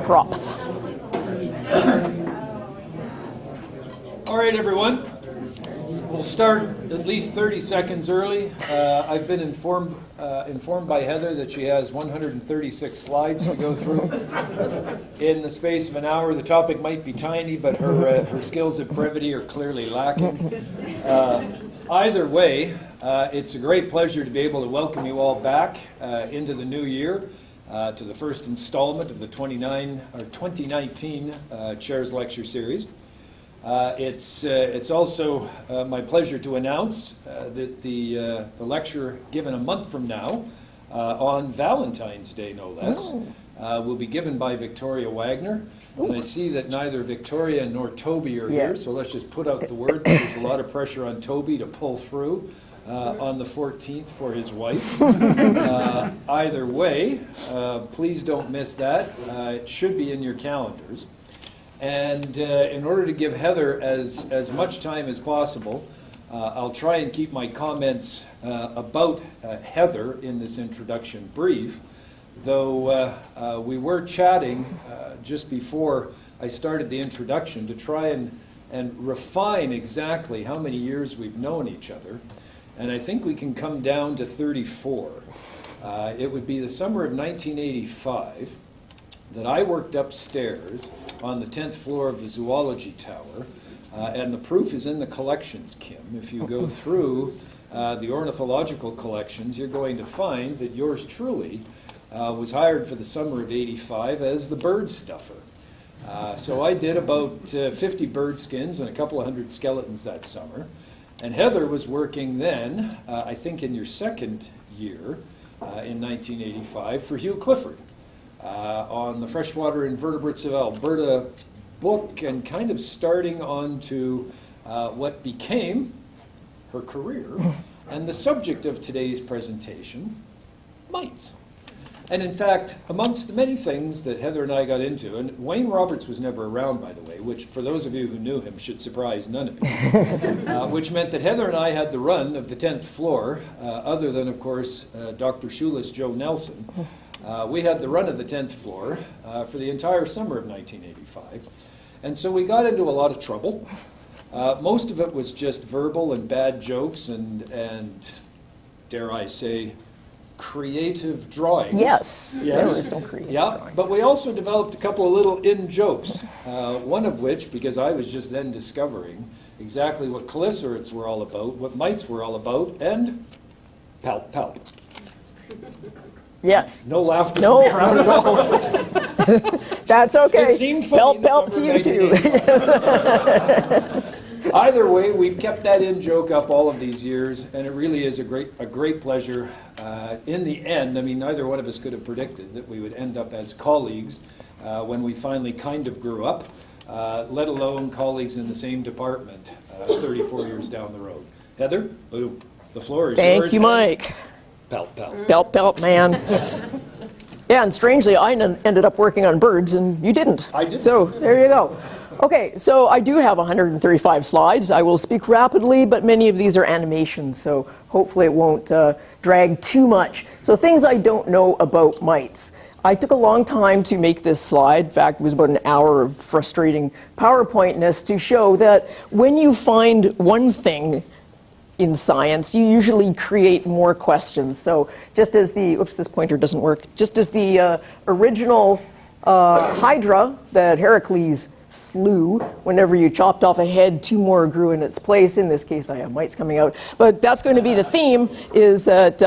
Props. All right, everyone. We'll start at least 30 seconds early. I've been informed by Heather that she has 136 slides to go through in the space of an hour. The topic might be tiny, but her skills at brevity are clearly lacking. Either way, it's a great pleasure to be able to welcome you all back into the new year to the first installment of the 2019 Chairs Lecture Series. It's also my pleasure to announce that the lecture given a month from now, on Valentine's Day no less, will be given by Victoria Wagner. Ooh. And I see that neither Victoria nor Toby are here, so let's just put out the word. There's a lot of pressure on Toby to pull through on the 14th for his wife. Either way, please don't miss that. It should be in your calendars. And in order to give Heather as much time as possible, I'll try and keep my comments about Heather in this introduction brief, though we were chatting just before I started the introduction to try and refine exactly how many years we've known each other, and I think we can come down to 34. It would be the summer of 1985 that I worked upstairs on the 10th floor of the Zoology Tower, and the proof is in the collections, Kim. If you go through the ornithological collections, you're going to find that yours truly was hired for the summer of '85 as the bird stuffer. So I did about 50 bird skins and a couple of hundred skeletons that summer, and Heather was working then, I think in your second year, in 1985, for Hugh Clifford. On the Freshwater Invertebrates of Alberta book, and kind of starting on to what became her career and the subject of today's presentation, mites. And in fact, amongst the many things that Heather and I got into, and Wayne Roberts was never around, by the way, which for those of you who knew him should surprise none of you, which meant that Heather and I had the run of the 10th floor, other than, of course, Dr. Shoeless Joe Nelson. We had the run of the 10th floor for the entire summer of 1985. And so we got into a lot of trouble. Most of it was just verbal and bad jokes and dare I say, creative drawings. Yes. There were some creative drawings. But we also developed a couple of little in-jokes, one of which, because I was just then discovering exactly what chelicerates were all about, what mites were all about, and palp, palp. Yes. No laughter no. from the crowd at all. That's okay. It seemed funny. Pelp to you too. Either way, we've kept that in-joke up all of these years, and it really is a great pleasure. In the end, I mean, neither one of us could have predicted that we would end up as colleagues when we finally kind of grew up, let alone colleagues in the same department 34 years down the road. Heather, boom, the floor is yours. Thank you, Mike. Pelp, pelp. Pelp, pelp, man. Yeah, and strangely, I ended up working on birds, and you didn't. I didn't. So there you go. Okay, so I do have 135 slides. I will speak rapidly, but many of these are animations, so hopefully it won't drag too much. So things I don't know about mites. I took a long time to make this slide. In fact, it was about an hour of frustrating PowerPointness to show that when you find one thing in science, you usually create more questions. So just as the, oops, this pointer doesn't work, just as the original Hydra that Heracles slew, whenever you chopped off a head, two more grew in its place. In this case, I have mites coming out. But that's going to be the theme, is that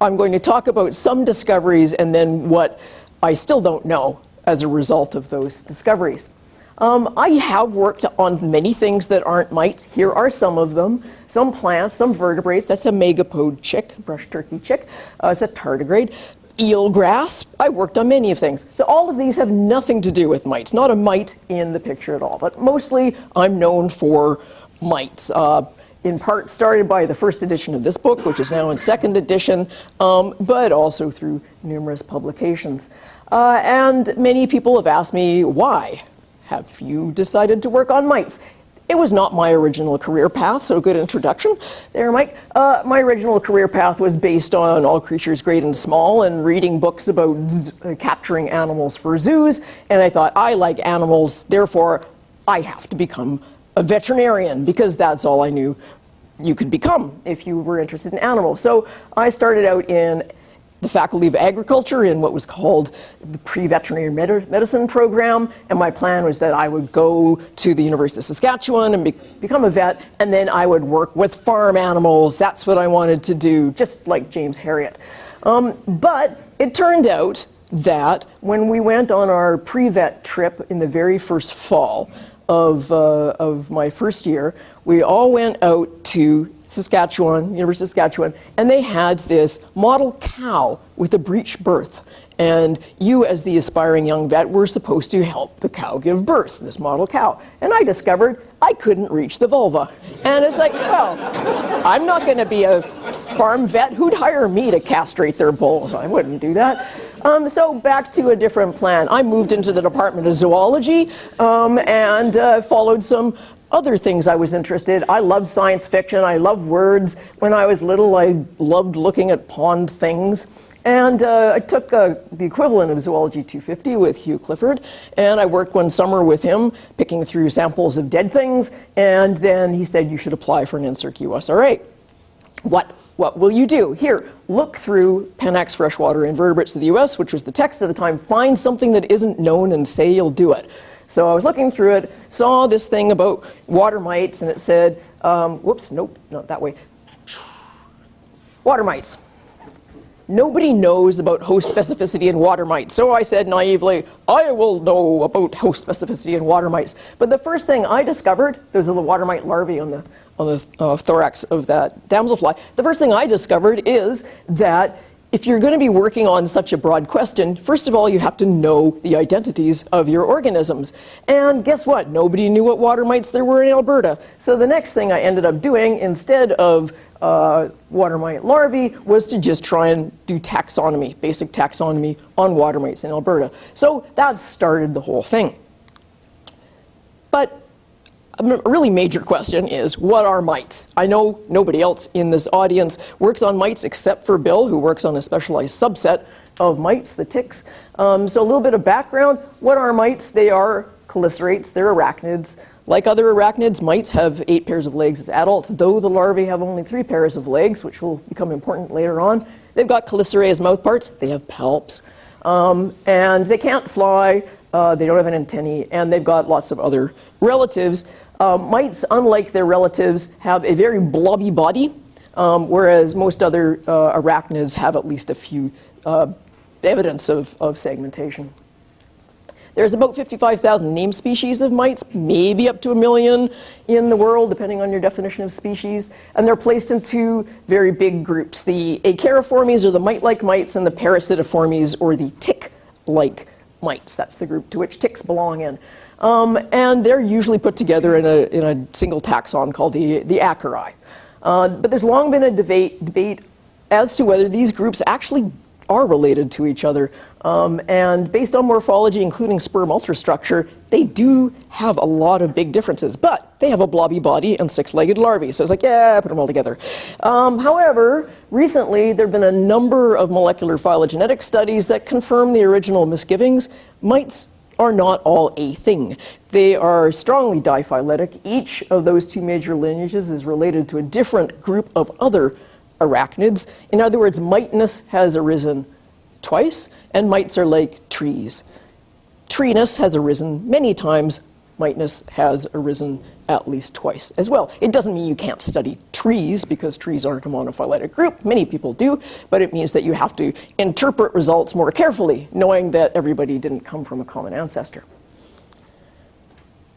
I'm going to talk about some discoveries and then what I still don't know as a result of those discoveries. I have worked on many things that aren't mites. Here are some of them. Some plants, some vertebrates. That's a megapode chick, brush turkey chick. It's a tardigrade. Eelgrass. I worked on many of things. So all of these have nothing to do with mites. Not a mite in the picture at all. But mostly I'm known for mites. In part started by the first edition of this book, which is now in second edition, but also through numerous publications. And many people have asked me, why have you decided to work on mites? It was not my original career path, so good introduction there, Mike. My original career path was based on all creatures great and small and reading books about capturing animals for zoos, and I thought, I like animals, therefore I have to become a veterinarian, because that's all I knew you could become if you were interested in animals. So I started out in the Faculty of Agriculture in what was called the pre-veterinary medicine program, and my plan was that I would go to the University of Saskatchewan and become a vet, and then I would work with farm animals. That's what I wanted to do, just like James Herriot. But it turned out that when we went on our pre-vet trip in the very first fall of my first year, we all went out to Saskatchewan, University of Saskatchewan, and they had this model cow with a breech birth. And you, as the aspiring young vet, were supposed to help the cow give birth, this model cow. And I discovered I couldn't reach the vulva. And it's like, well, I'm not going to be a farm vet. Who'd hire me to castrate their bulls? I wouldn't do that. So back to a different plan. I moved into the Department of Zoology and followed some other things I was interested. I loved science fiction. I loved words. When I was little, I loved looking at pond things. And I took the equivalent of Zoology 250 with Hugh Clifford, and I worked one summer with him, picking through samples of dead things, and then he said, you should apply for an NSERC USRA. What will you do? Here, look through Panax Freshwater Invertebrates of the US, which was the text at the time, find something that isn't known and say you'll do it. So I was looking through it, saw this thing about water mites, and it said, whoops, nope, not that way. Water mites. Nobody knows about host specificity in water mites. So I said naively, I will know about host specificity in water mites. But the first thing I discovered, there's a little water mite larvae on the thorax of that damselfly. The first thing I discovered is that if you're going to be working on such a broad question, first of all, you have to know the identities of your organisms. And guess what? Nobody knew what water mites there were in Alberta. So the next thing I ended up doing, instead of water mite larvae, was to just try and do taxonomy, basic taxonomy on water mites in Alberta. So that started the whole thing. But a really major question is, what are mites? I know nobody else in this audience works on mites except for Bill, who works on a specialized subset of mites, the ticks. So a little bit of background. What are mites? They are chelicerates. They're arachnids. Like other arachnids, mites have 8 pairs of legs as adults, though the larvae have only 3 pairs of legs, which will become important later on. They've got chelicerae as mouthparts. They have palps. And they can't fly. They don't have an antennae. And they've got lots of other relatives. Mites, unlike their relatives, have a very blobby body, whereas most other arachnids have at least a few evidence of segmentation. There's about 55,000 named species of mites, maybe up to 1 million in the world, depending on your definition of species. And they're placed in 2 very big groups. The Acariformes, or the mite-like mites, and the Parasitiformes, or the tick-like mites. That's the group to which ticks belong in. And they're usually put together in a single taxon called the Acari. But there's long been a debate as to whether these groups actually are related to each other. And based on morphology, including sperm ultrastructure, they do have a lot of big differences. But they have a blobby body and 6-legged larvae. So it's like, yeah, put them all together. However, recently there have been a number of molecular phylogenetic studies that confirm the original misgivings. Mites are not all a thing. They are strongly diphyletic. Each of those 2 major lineages is related to a different group of other arachnids. In other words, miteness has arisen twice, and mites are like trees. Treeness has arisen many times. Miteness has arisen at least twice as well. It doesn't mean you can't study trees, because trees aren't a monophyletic group. Many people do, but it means that you have to interpret results more carefully, knowing that everybody didn't come from a common ancestor.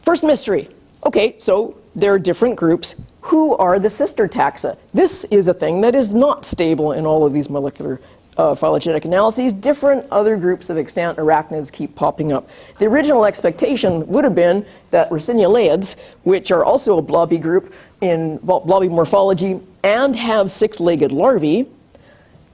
First mystery. Okay, so there are different groups. Who are the sister taxa? This is a thing that is not stable in all of these molecular phylogenetic analyses. Different other groups of extant arachnids keep popping up. The original expectation would have been that Raciniolaids, which are also a blobby group in blobby morphology and have 6-legged larvae,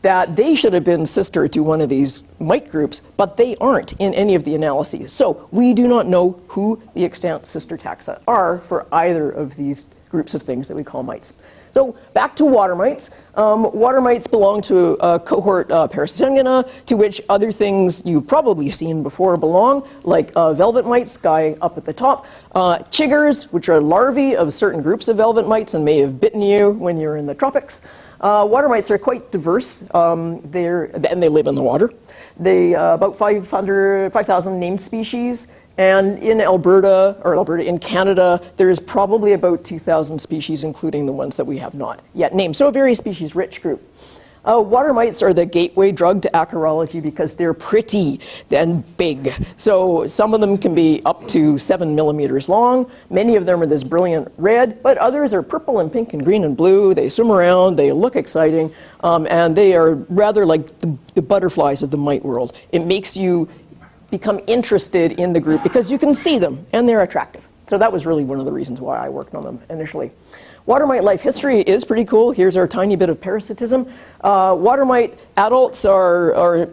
that they should have been sister to one of these mite groups, but they aren't in any of the analyses. So we do not know who the extant sister taxa are for either of these groups of things that we call mites. So back to water mites. Water mites belong to a cohort Parasitengina, to which other things you've probably seen before belong, like velvet mites, guy up at the top, chiggers, which are larvae of certain groups of velvet mites and may have bitten you when you're in the tropics. Water mites are quite diverse, and they live in the water. They about 5,000 named species. And in in Canada, there's probably about 2,000 species, including the ones that we have not yet named. So a very species-rich group. Water mites are the gateway drug to acarology because they're pretty and big. So some of them can be up to 7 millimeters long. Many of them are this brilliant red, but others are purple and pink and green and blue. They swim around, they look exciting, and they are rather like the butterflies of the mite world. It makes you become interested in the group because you can see them and they're attractive. So that was really one of the reasons why I worked on them initially. Water mite life history is pretty cool. Here's our tiny bit of parasitism. Water mite adults are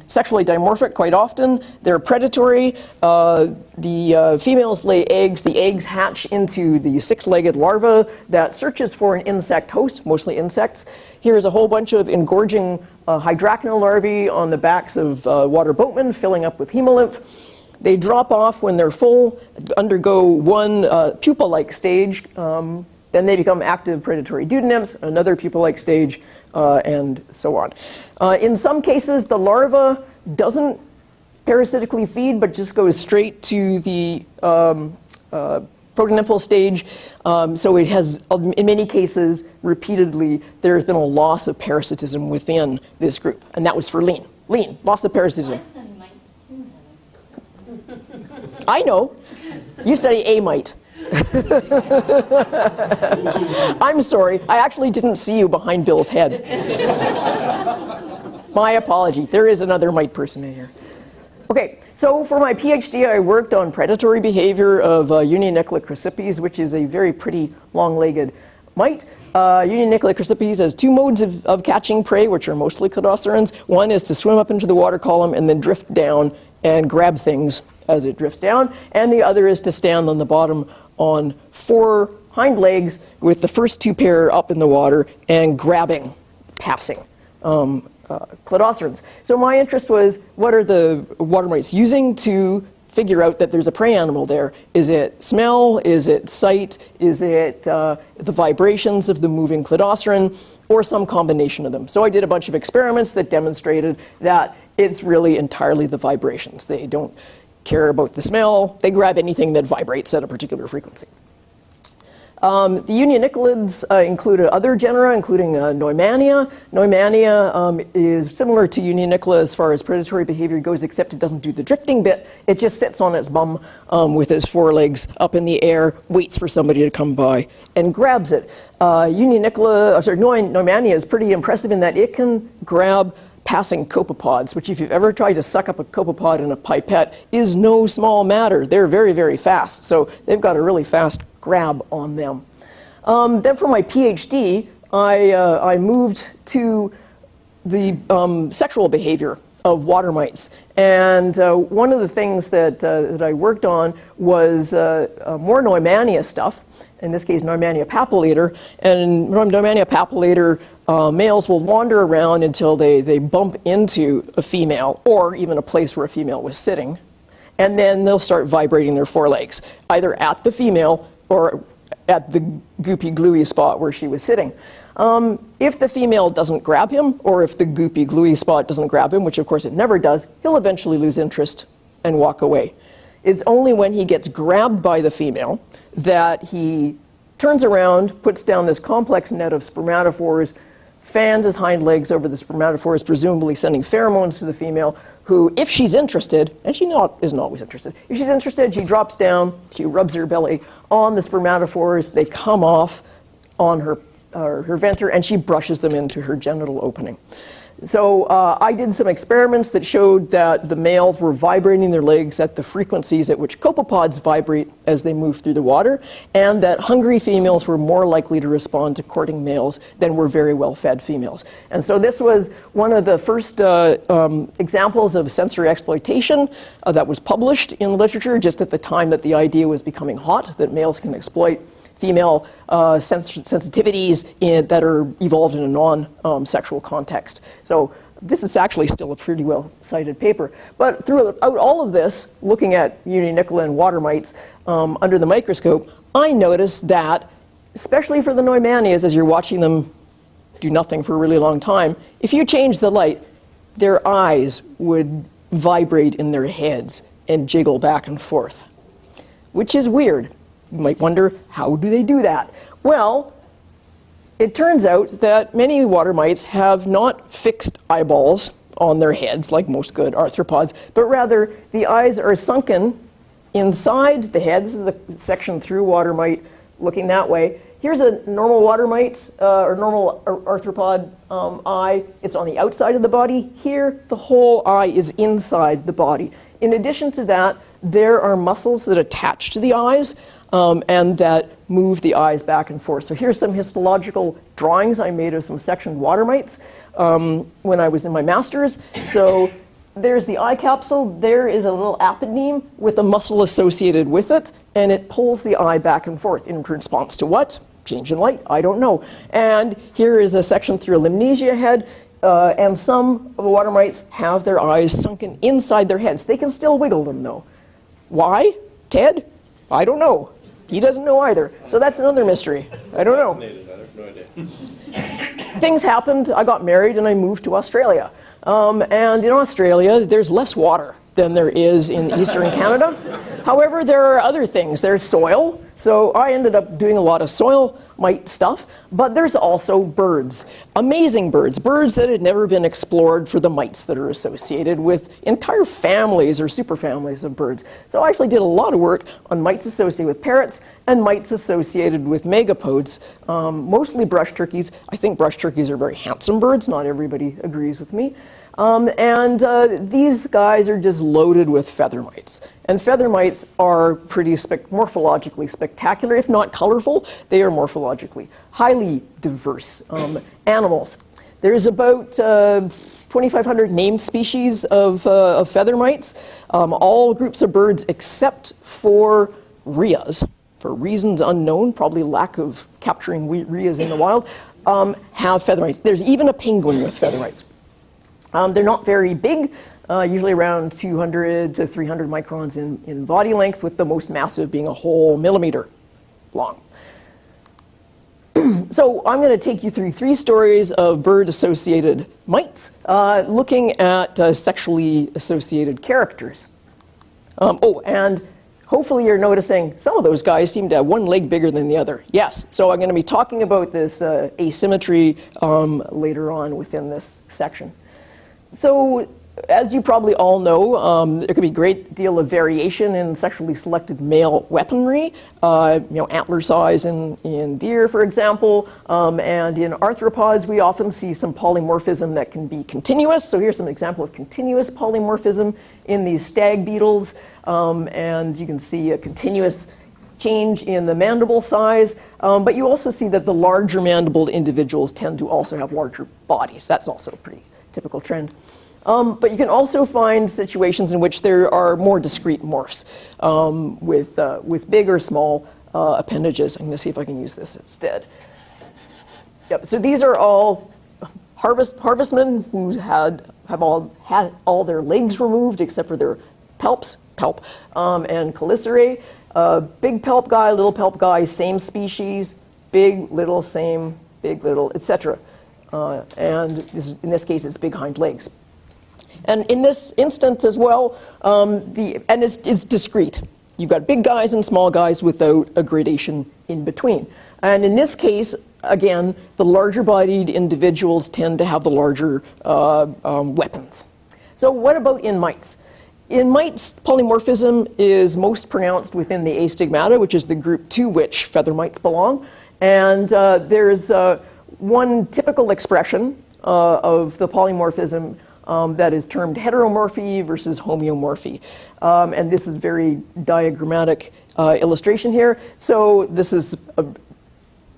sexually dimorphic quite often. They're predatory. The females lay eggs. The eggs hatch into the six-legged larva that searches for an insect host, mostly insects. Here's a whole bunch of engorging hydrachnal larvae on the backs of water boatmen, filling up with hemolymph. They drop off when they're full, undergo one pupa-like stage, then they become active predatory dudonymphs, another pupa-like stage, and so on. In some cases, the larva doesn't parasitically feed, but just goes straight to the protonymphal stage. So it has, in many cases, repeatedly, there's been a loss of parasitism within this group. And that was for lean. Lean, loss of parasitism. I know. You study a mite. I'm sorry. I actually didn't see you behind Bill's head. My apology. There is another mite person in here. Okay, so for my PhD, I worked on predatory behavior of Unionicola crucipes, which is a very pretty long-legged mite. Unionicola crucipes has two modes of catching prey, which are mostly cladocerans. One is to swim up into the water column and then drift down and grab things as it drifts down. And the other is to stand on the bottom on 4 hind legs with the first 2 pair up in the water and grabbing, passing cladocerans. So my interest was, what are the water mites using to figure out that there's a prey animal there? Is it smell? Is it sight? Is it the vibrations of the moving cladoceran? Or some combination of them? So I did a bunch of experiments that demonstrated that it's really entirely the vibrations. They don't care about the smell. They grab anything that vibrates at a particular frequency. The Unionicolids include other genera, including Neumania. Neumania is similar to Unionicola as far as predatory behavior goes, except it doesn't do the drifting bit. It just sits on its bum with its forelegs up in the air, waits for somebody to come by, and grabs it. Neumania is pretty impressive in that it can grab passing copepods, which if you've ever tried to suck up a copepod in a pipette is no small matter. They're very, very fast. So they've got a really fast grab on them. Then for my PhD, I moved to the sexual behavior of water mites. And one of the things that I worked on was more Neumania stuff, in this case Neumania papillator. And Neumania papillator, males will wander around until they bump into a female or even a place where a female was sitting. And then they'll start vibrating their forelegs, either at the female or at the goopy gluey spot where she was sitting. If the female doesn't grab him, or if the goopy gluey spot doesn't grab him, which of course it never does, he'll eventually lose interest and walk away. It's only when he gets grabbed by the female that he turns around, puts down this complex net of spermatophores, fans his hind legs over the spermatophores, presumably sending pheromones to the female, who, if she's interested, and she isn't always interested, if she's interested, she drops down, she rubs her belly on the spermatophores, they come off on her venter, and she brushes them into her genital opening. So I did some experiments that showed that the males were vibrating their legs at the frequencies at which copepods vibrate as they move through the water, and that hungry females were more likely to respond to courting males than were very well-fed females. And so this was one of the first examples of sensory exploitation that was published in literature just at the time that the idea was becoming hot, that males can exploit female sensitivities that are evolved in a non-sexual context. So this is actually still a pretty well-cited paper. But throughout all of this, looking at Uninicula and water mites under the microscope, I noticed that, especially for the Neumanias, as you're watching them do nothing for a really long time, if you change the light, their eyes would vibrate in their heads and jiggle back and forth, which is weird. You might wonder, how do they do that? Well, it turns out that many water mites have not fixed eyeballs on their heads, like most good arthropods, but rather the eyes are sunken inside the head. This is a section through water mite looking that way. Here's a normal water mite, or normal arthropod eye. It's on the outside of the body. Here, the whole eye is inside the body. In addition to that, there are muscles that attach to the eyes and that move the eyes back and forth. So here's some histological drawings I made of some sectioned water mites when I was in my master's. So there's the eye capsule. There is a little apodeme with a muscle associated with it, and it pulls the eye back and forth in response to what? Change in light, I don't know. And here is a section through a limnesia head. And some of the water mites have their eyes sunken inside their heads. They can still wiggle them, though. Why? Ted? I don't know. He doesn't know either. So that's another mystery. I don't know. I have no idea. Things happened. I got married and I moved to Australia. And in Australia, there's less water than there is in eastern Canada. However, there are other things. There's soil. So I ended up doing a lot of soil mite stuff, but there's also birds. Amazing birds. Birds that had never been explored for the mites that are associated with entire families or superfamilies of birds. So I actually did a lot of work on mites associated with parrots and mites associated with megapodes, mostly brush turkeys. I think brush turkeys are very handsome birds. Not everybody agrees with me. These guys are just loaded with feather mites. And feather mites are pretty morphologically spectacular, if not colorful. They are morphologically highly diverse animals. There's about 2,500 named species of feather mites, all groups of birds except for rheas, for reasons unknown, probably lack of capturing rheas in the wild, have feather mites. There's even a penguin with feather mites. They're not very big, usually around 200 to 300 microns in body length, with the most massive being a whole millimeter long. So I'm going to take you through 3 stories of bird-associated mites, looking at sexually associated characters. And hopefully you're noticing some of those guys seem to have one leg bigger than the other. Yes, so I'm going to be talking about this asymmetry later on within this section. So, as you probably all know, there can be a great deal of variation in sexually selected male weaponry. Antler size in deer, for example, and in arthropods, we often see some polymorphism that can be continuous. So here's an example of continuous polymorphism in these stag beetles, and you can see a continuous change in the mandible size, but you also see that the larger mandibled individuals tend to also have larger bodies. That's also a pretty typical trend. But you can also find situations in which there are more discrete morphs with big or small appendages. I'm going to see if I can use this instead. Yep. So these are all harvestmen who have all had all their legs removed except for their palps, and chelicerae. Big palp guy, little palp guy, same species. Big, little, same, big, little, etc. And in this case, it's big hind legs. And in this instance as well, it's discrete. You've got big guys and small guys without a gradation in between. And in this case, again, the larger-bodied individuals tend to have the larger weapons. So what about in mites? In mites, polymorphism is most pronounced within the astigmata, which is the group to which feather mites belong. And there's one typical expression of the polymorphism that is termed heteromorphy versus homeomorphy. And this is very diagrammatic illustration here. So this is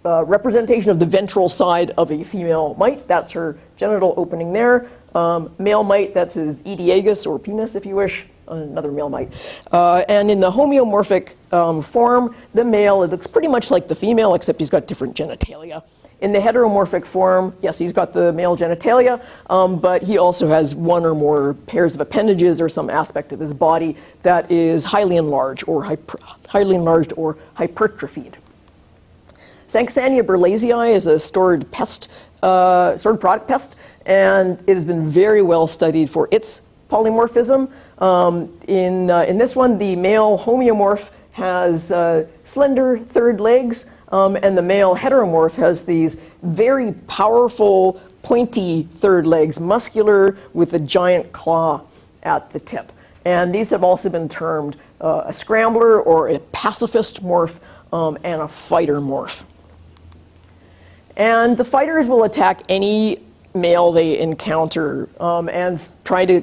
a representation of the ventral side of a female mite. That's her genital opening there. Male mite, that's his ediogus or penis, if you wish. Another male mite. And in the homeomorphic form, the male, it looks pretty much like the female, except he's got different genitalia. In the heteromorphic form, yes, he's got the male genitalia, but he also has one or more pairs of appendages or some aspect of his body that is highly enlarged or hypertrophied. Sanxania burleisii is a stored product pest, and it has been very well studied for its polymorphism. In this one, the male homeomorph has slender third legs, and the male heteromorph has these very powerful, pointy third legs, muscular with a giant claw at the tip. And these have also been termed a scrambler or a pacifist morph and a fighter morph. And the fighters will attack any male they encounter and try to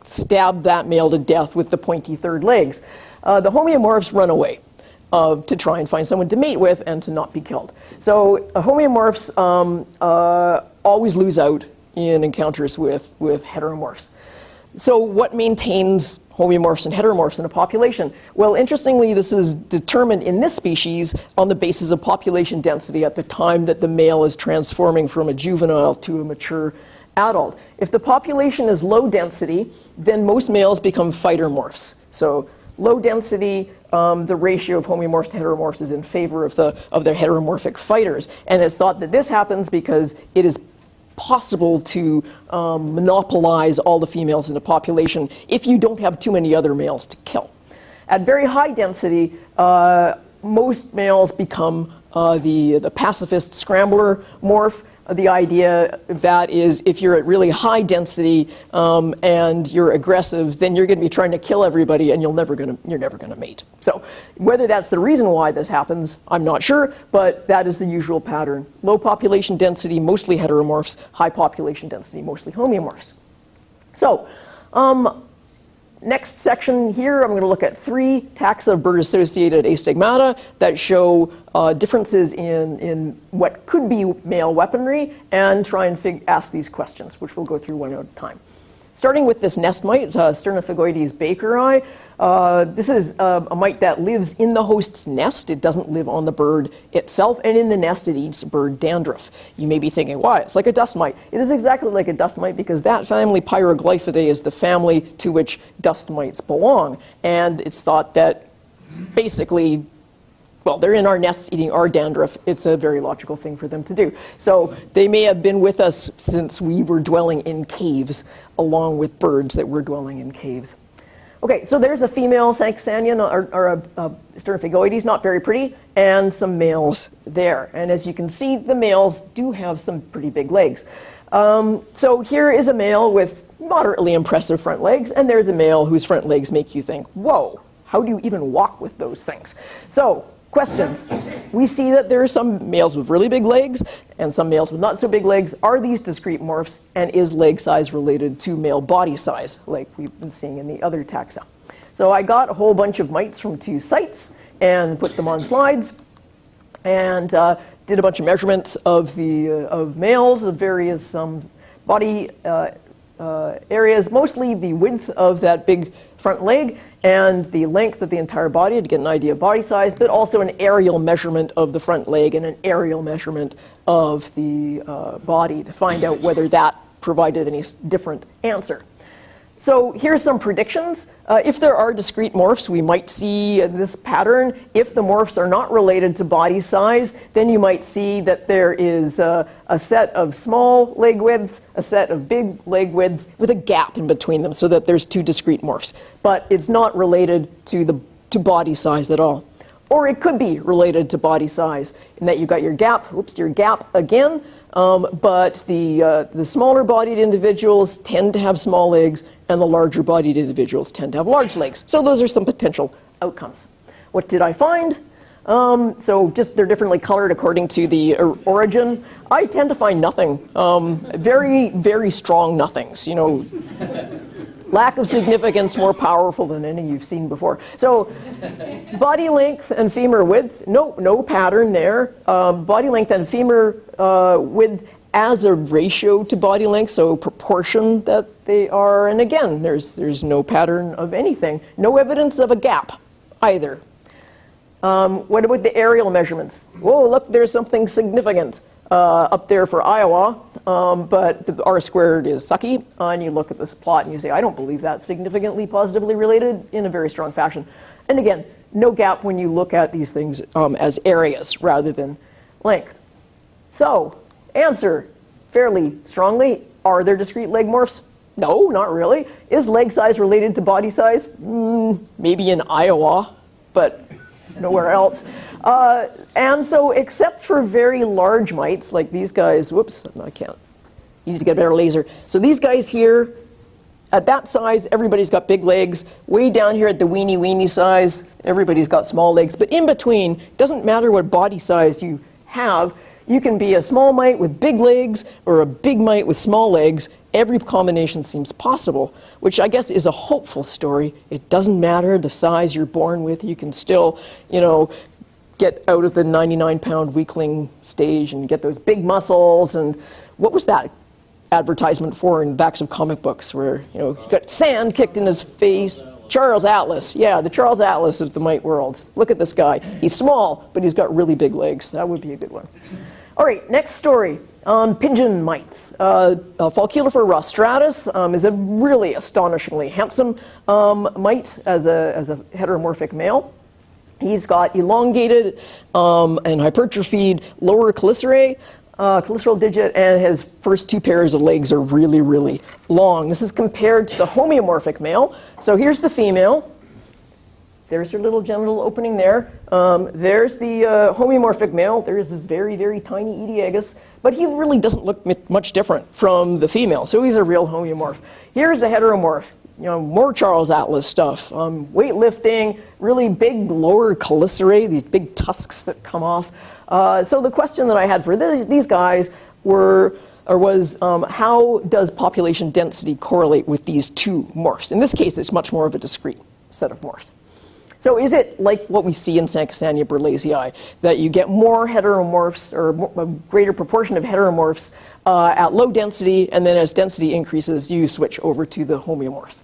stab that male to death with the pointy third legs. The homeomorphs run away to try and find someone to mate with and to not be killed. So homeomorphs always lose out in encounters with heteromorphs. So what maintains homeomorphs and heteromorphs in a population? Well, interestingly, this is determined in this species on the basis of population density at the time that the male is transforming from a juvenile to a mature adult. If the population is low density, then most males become fightermorphs. So low density, the ratio of homeomorphs to heteromorphs is in favor of the heteromorphic fighters. And it's thought that this happens because it is possible to monopolize all the females in a population if you don't have too many other males to kill. At very high density, most males become the pacifist scrambler morph. The idea of that is if you're at really high density and you're aggressive, then you're going to be trying to kill everybody and you're never going to mate. So whether that's the reason why this happens, I'm not sure, but that is the usual pattern. Low population density, mostly heteromorphs. High population density, mostly homeomorphs. So next section here, I'm going to look at 3 taxa of bird-associated astigmata that show differences in what could be male weaponry and try and ask these questions, which we'll go through one at a time. Starting with this nest mite, Sternophagoides bakeri. This is a mite that lives in the host's nest. It doesn't live on the bird itself, and in the nest it eats bird dandruff. You may be thinking, why? It's like a dust mite. It is exactly like a dust mite because that family, Pyroglyphidae, is the family to which dust mites belong. And it's thought that basically, well, they're in our nests eating our dandruff. It's a very logical thing for them to do. So they may have been with us since we were dwelling in caves, along with birds that were dwelling in caves. Okay, so there's a female Sanxanian or a Sternophagoides, not very pretty, and some males there. And as you can see, the males do have some pretty big legs. So here is a male with moderately impressive front legs, and there's a male whose front legs make you think, whoa, how do you even walk with those things? So, questions. We see that there are some males with really big legs and some males with not so big legs. Are these discrete morphs, and is leg size related to male body size, like we've been seeing in the other taxa? So I got a whole bunch of mites from 2 sites and put them on slides and did a bunch of measurements of males of various body areas, mostly the width of that big front leg and the length of the entire body to get an idea of body size, but also an aerial measurement of the front leg and an aerial measurement of the body to find out whether that provided any different answer. So here's some predictions. If there are discrete morphs, we might see this pattern. If the morphs are not related to body size, then you might see that there is a set of small leg widths, a set of big leg widths, with a gap in between them so that there's 2 discrete morphs. But it's not related to body size at all. Or it could be related to body size in that you've got your gap, your gap again, but the smaller bodied individuals tend to have small legs and the larger bodied individuals tend to have large legs. So those are some potential outcomes. What did I find? So just they're differently colored according to the origin. I tend to find nothing. Very, very strong nothings, you know. Lack of significance more powerful than any you've seen before. So body length and femur width, no pattern there. Body length and femur width as a ratio to body length, so proportion that they are. And again, there's no pattern of anything. No evidence of a gap either. What about the aerial measurements? Whoa, look, there's something significant up there for Iowa, but the R squared is sucky, and you look at this plot and you say, I don't believe that's significantly positively related in a very strong fashion. And again, no gap when you look at these things as areas rather than length. So, answer fairly strongly, are there discrete leg morphs? No, not really. Is leg size related to body size? Maybe in Iowa, but nowhere else. And so except for very large mites, like these guys, whoops, I can't. You need to get a better laser. So these guys here, at that size, everybody's got big legs. Way down here at the weenie size, everybody's got small legs. But in between, doesn't matter what body size you have, you can be a small mite with big legs or a big mite with small legs. Every combination seems possible, which I guess is a hopeful story. It doesn't matter the size you're born with. You can still, you know, get out of the 99-pound weakling stage and get those big muscles. And what was that advertisement for in the backs of comic books where, you know, he got sand kicked in his face? Charles Atlas. Yeah, the Charles Atlas of the mite worlds. Look at this guy. He's small, but he's got really big legs. That would be a good one. All right, next story. Pigeon mites. Folculifer rostratus is a really astonishingly handsome mite as a heteromorphic male. He's got elongated and hypertrophied lower chelicerae, digit, and his first two pairs of legs are really, really long. This is compared to the homeomorphic male. So here's the female. There's her little genital opening there. There's the homeomorphic male. There's this very, very tiny Ediogus, but he really doesn't look much different from the female, so he's a real homeomorph. Here's the heteromorph. You know, more Charles Atlas stuff. Weightlifting, really big lower chelicerae, these big tusks that come off. So the question that I had for these guys was how does population density correlate with these two morphs? In this case, it's much more of a discrete set of morphs. So is it like what we see in Sancassania burleisii, that you get more heteromorphs or a greater proportion of heteromorphs at low density, and then as density increases, you switch over to the homeomorphs?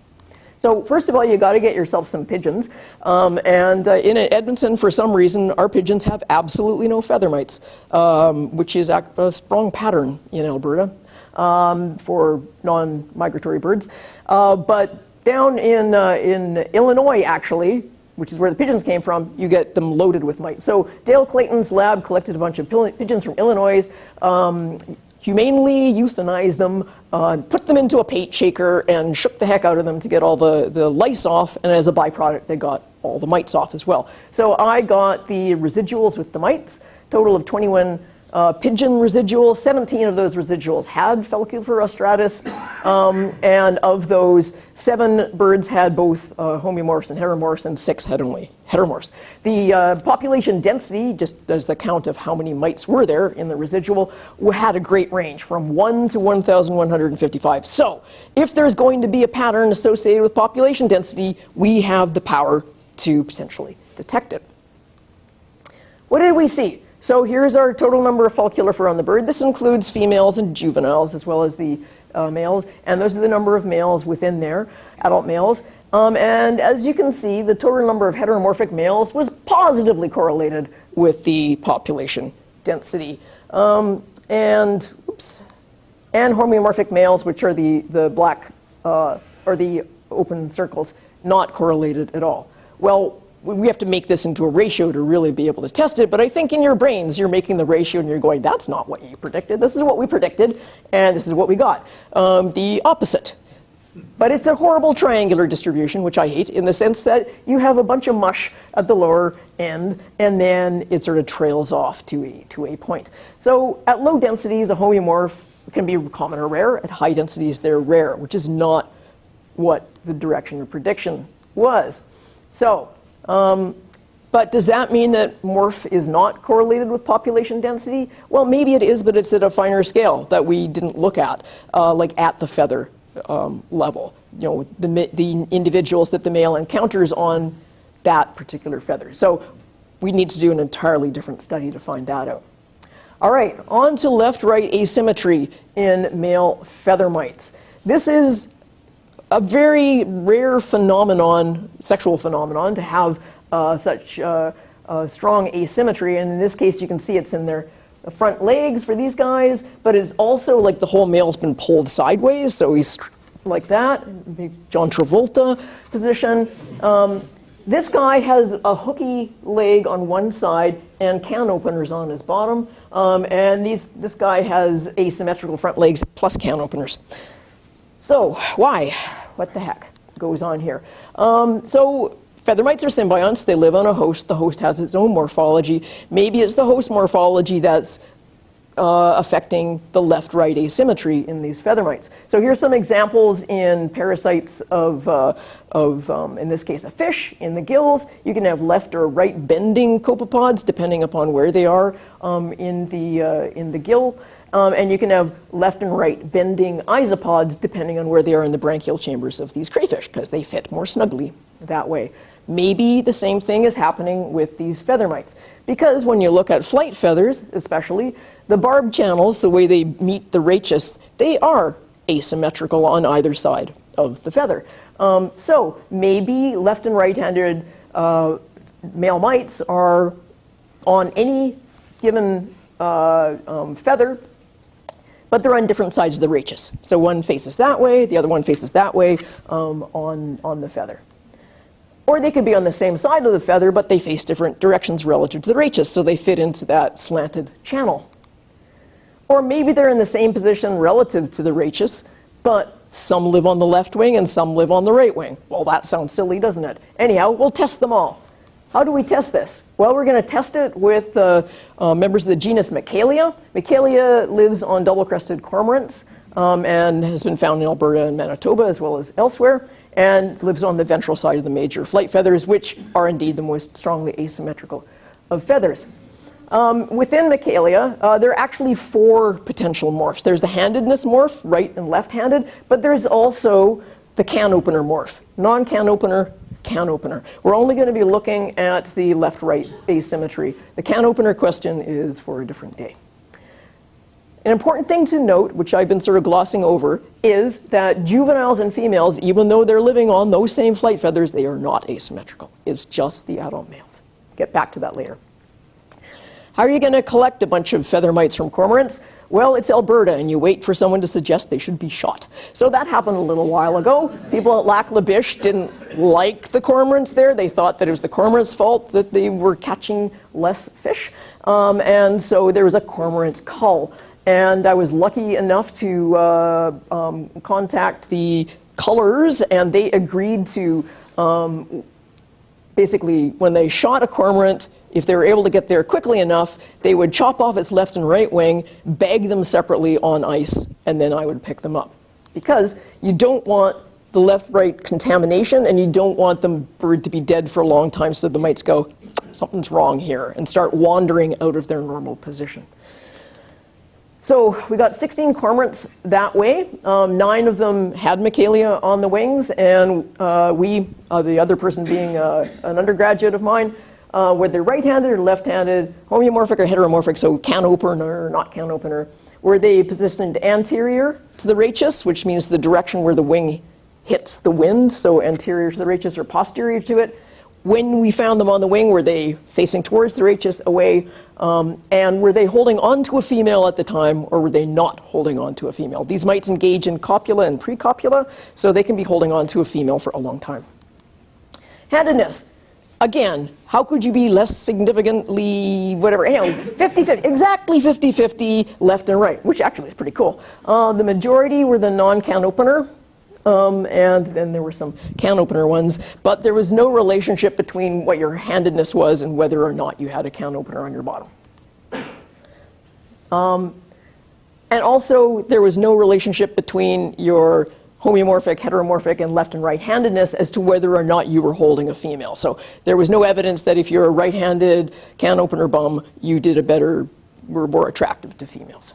So first of all, you got to get yourself some pigeons. In Edmonton, for some reason, our pigeons have absolutely no feather mites, which is a strong pattern in Alberta for non-migratory birds. But down in Illinois, actually, which is where the pigeons came from, you get them loaded with mites. So Dale Clayton's lab collected a bunch of pigeons from Illinois, humanely euthanized them, put them into a pate shaker, and shook the heck out of them to get all the lice off, and as a byproduct, they got all the mites off as well. So I got the residuals with the mites, total of 21 pigeon residuals. 17 of those residuals had Folculifer rostratus, and of those, 7 birds had both homeomorphs and heteromorphs, and 6 had only heteromorphs. The population density, just as the count of how many mites were there in the residual, had a great range from 1 to 1,155. So if there's going to be a pattern associated with population density, we have the power to potentially detect it. What did we see? So here's our total number of Folculifer on the bird. This includes females and juveniles as well as the males, and those are the number of males within there, adult males. And as you can see, the total number of heteromorphic males was positively correlated with the population density. And homeomorphic males, which are the black or the open circles, not correlated at all. Well, we have to make this into a ratio to really be able to test it, but I think in your brains you're making the ratio and you're going, that's not what you predicted, this is what we predicted, and this is what we got. The opposite. But it's a horrible triangular distribution, which I hate, in the sense that you have a bunch of mush at the lower end, and then it sort of trails off to a point. So at low densities, a homeomorph can be common or rare. At high densities, they're rare, which is not what the direction of prediction was. So But does that mean that morph is not correlated with population density? Well, maybe it is, but it's at a finer scale that we didn't look at, like at the feather level. You know, the individuals that the male encounters on that particular feather. So we need to do an entirely different study to find that out. All right, on to left-right asymmetry in male feather mites. This is a very rare phenomenon, sexual phenomenon, to have such strong asymmetry. And in this case, you can see it's in their front legs for these guys, but it's also like the whole male's been pulled sideways, so he's like that, big John Travolta position. This guy has a hooky leg on one side and can openers on his bottom, and this guy has asymmetrical front legs plus can openers. So why? What the heck goes on here? So feather mites are symbionts. They live on a host. The host has its own morphology. Maybe it's the host morphology that's affecting the left-right asymmetry in these feather mites. So here's some examples in parasites of in this case, a fish in the gills. You can have left or right bending copepods depending upon where they are in the gill. And you can have left and right bending isopods depending on where they are in the branchial chambers of these crayfish, because they fit more snugly that way. Maybe the same thing is happening with these feather mites, because when you look at flight feathers, especially, the barb channels, the way they meet the rachis, they are asymmetrical on either side of the feather. So maybe left and right-handed male mites are on any given feather, but they're on different sides of the rachis. So one faces that way, the other one faces that way on the feather. Or they could be on the same side of the feather, but they face different directions relative to the rachis, so they fit into that slanted channel. Or maybe they're in the same position relative to the rachis, but some live on the left wing and some live on the right wing. Well, that sounds silly, doesn't it? Anyhow, we'll test them all. How do we test this? Well, we're going to test it with members of the genus Micaelia. Micaelia lives on double-crested cormorants and has been found in Alberta and Manitoba as well as elsewhere, and lives on the ventral side of the major flight feathers, which are indeed the most strongly asymmetrical of feathers. Within Micaelia, there are actually 4 potential morphs. There's the handedness morph, right and left-handed, but there's also the can opener morph, non-can opener, can opener. We're only going to be looking at the left-right asymmetry. The can opener question is for a different day. An important thing to note, which I've been sort of glossing over, is that juveniles and females, even though they're living on those same flight feathers, they are not asymmetrical. It's just the adult males. Get back to that later. How are you going to collect a bunch of feather mites from cormorants? Well, it's Alberta, and you wait for someone to suggest they should be shot. So that happened a little while ago. People at Lac La Biche didn't like the cormorants there. They thought that it was the cormorants' fault that they were catching less fish. And so there was a cormorant cull. And I was lucky enough to contact the cullers, and they agreed to basically, when they shot a cormorant, if they were able to get there quickly enough, they would chop off its left and right wing, bag them separately on ice, and then I would pick them up. Because you don't want the left-right contamination, and you don't want the bird to be dead for a long time, so the mites go, something's wrong here, and start wandering out of their normal position. So we got 16 cormorants that way. 9 of them had Micaelia on the wings, and we, the other person being an undergraduate of mine, whether right-handed or left-handed, homeomorphic or heteromorphic, so can opener or not can opener, were they positioned anterior to the rachis, which means the direction where the wing hits the wind, so anterior to the rachis or posterior to it. When we found them on the wing, were they facing towards the rachis, away, and were they holding on to a female at the time, or were they not holding on to a female? These mites engage in copula and precopula, so they can be holding on to a female for a long time. Handedness. Again, how could you be less significantly, whatever, 50-50, exactly 50-50 left and right, which actually is pretty cool. The majority were the non-can opener, and then there were some can opener ones, but there was no relationship between what your handedness was and whether or not you had a can opener on your bottom. And also, there was no relationship between your homeomorphic, heteromorphic, and left and right-handedness as to whether or not you were holding a female. So there was no evidence that if you're a right-handed can opener bum, you were more attractive to females.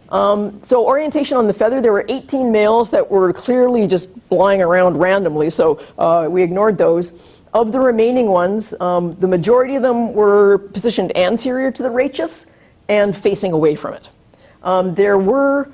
So orientation on the feather, there were 18 males that were clearly just flying around randomly, so we ignored those. Of the remaining ones, the majority of them were positioned anterior to the rachis and facing away from it. There were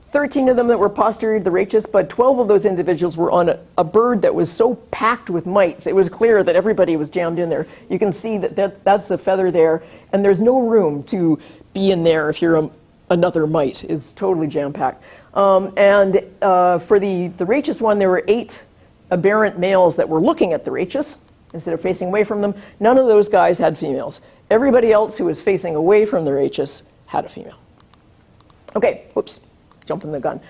13 of them that were posterior to the rachis, but 12 of those individuals were on a bird that was so packed with mites, it was clear that everybody was jammed in there. You can see that that's the feather there, and there's no room to be in there if you're another mite. It's totally jam-packed. For the rachis one, there were 8 aberrant males that were looking at the rachis instead of facing away from them. None of those guys had females. Everybody else who was facing away from the rachis had a female. Okay, whoops, jumping the gun.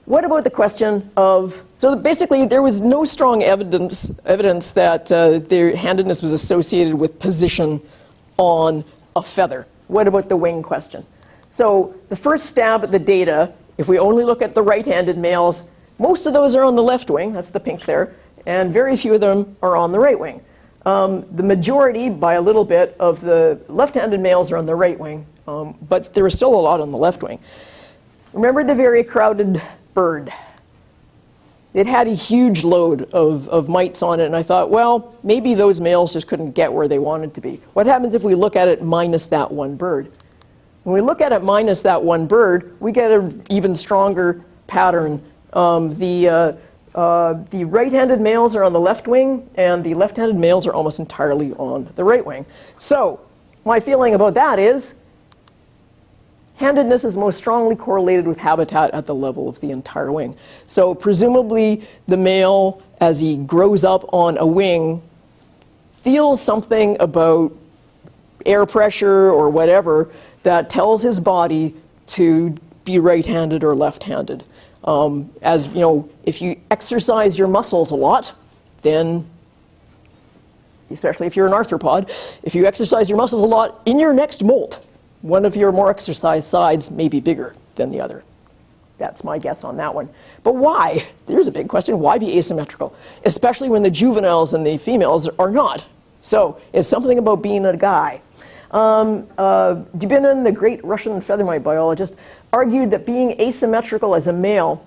What about the question of, so basically there was no strong evidence that their handedness was associated with position on a feather. What about the wing question? So the first stab at the data, if we only look at the right-handed males, most of those are on the left wing, that's the pink there, and very few of them are on the right wing. The majority, by a little bit, of the left-handed males are on the right wing, but there are still a lot on the left wing. Remember the very crowded bird? It had a huge load of mites on it, and I thought, well, maybe those males just couldn't get where they wanted to be. What happens if we look at it minus that one bird? When we look at it minus that one bird, we get an even stronger pattern. The right-handed males are on the left wing, and the left-handed males are almost entirely on the right wing. So my feeling about that is handedness is most strongly correlated with habitat at the level of the entire wing. So presumably the male, as he grows up on a wing, feels something about air pressure or whatever that tells his body to be right-handed or left-handed. As you know, if you exercise your muscles a lot, then, especially if you're an arthropod, if you exercise your muscles a lot, in your next molt, one of your more exercised sides may be bigger than the other. That's my guess on that one. But why? There's a big question. Why be asymmetrical? Especially when the juveniles and the females are not. So it's something about being a guy. Dubinin, the great Russian feather mite biologist, argued that being asymmetrical as a male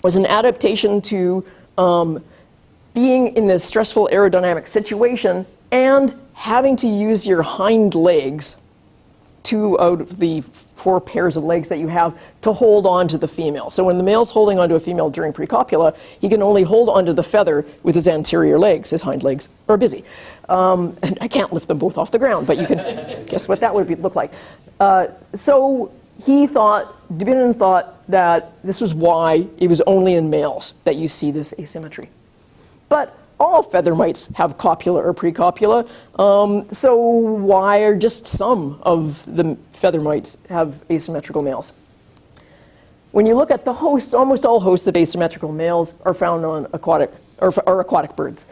was an adaptation to being in this stressful aerodynamic situation and having to use your hind legs, 2 out of the 4 pairs of legs that you have, to hold on to the female. So when the male's holding onto a female during precopula, he can only hold onto the feather with his anterior legs. His hind legs are busy. And I can't lift them both off the ground, but you can guess what that would look like. So Dubinin thought that this was why it was only in males that you see this asymmetry. But all feather mites have copula or precopula, so why are just some of the feather mites have asymmetrical males? When you look at the hosts, almost all hosts of asymmetrical males are found on aquatic birds.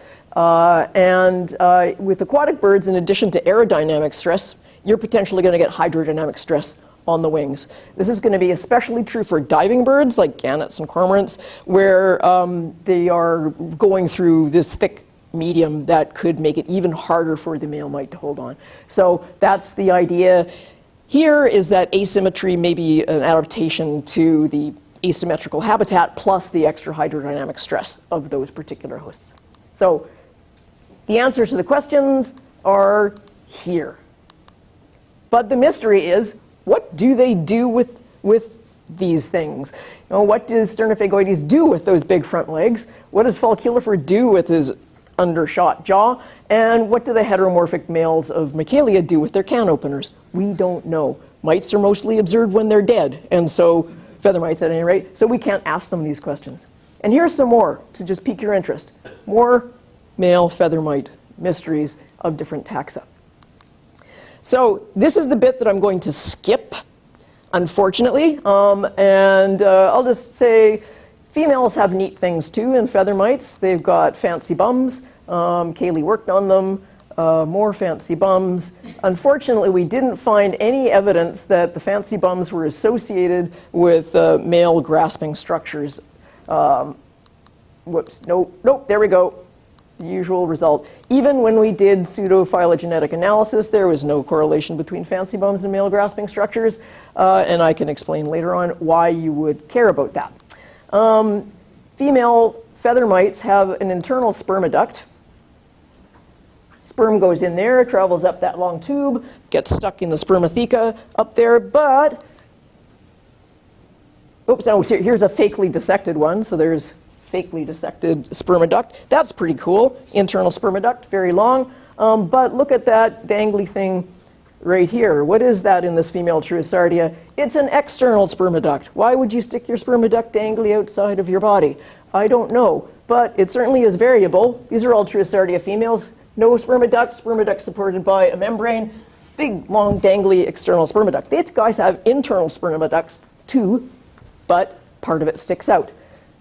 With aquatic birds, in addition to aerodynamic stress, you're potentially going to get hydrodynamic stress on the wings. This is going to be especially true for diving birds like gannets and cormorants, where they are going through this thick medium that could make it even harder for the male mite to hold on. So that's the idea here, is that asymmetry may be an adaptation to the asymmetrical habitat plus the extra hydrodynamic stress of those particular hosts. So the answers to the questions are here. But the mystery is, what do they do with these things? You know, what does Sternophagoides do with those big front legs? What does Folliculifer do with his undershot jaw? And what do the heteromorphic males of Michaelia do with their can openers? We don't know. Mites are mostly observed when they're dead, and so, feather mites at any rate, so we can't ask them these questions. And here's some more to just pique your interest. More male feather mite mysteries of different taxa. So this is the bit that I'm going to skip, unfortunately, and I'll just say females have neat things too in feather mites. They've got fancy bums. Kaylee worked on them. More fancy bums. Unfortunately, we didn't find any evidence that the fancy bums were associated with male grasping structures. Whoops, nope, there we go. The usual result. Even when we did pseudo-phylogenetic analysis, there was no correlation between fancy bums and male grasping structures, and I can explain later on why you would care about that. Female feather mites have an internal spermaduct. Sperm goes in there, travels up that long tube, gets stuck in the spermatheca up there, but, oops, no, here's a fakely dissected one, so there's fakely dissected spermaduct. That's pretty cool, internal spermaduct, very long, but look at that dangly thing right here. What is that in this female Truisardia? It's an external spermaduct. Why would you stick your spermaduct dangly outside of your body? I don't know, but it certainly is variable. These are all Truisardia females. No spermaduct, spermaduct supported by a membrane, big, long, dangly external spermaduct. These guys have internal spermaducts too, but part of it sticks out.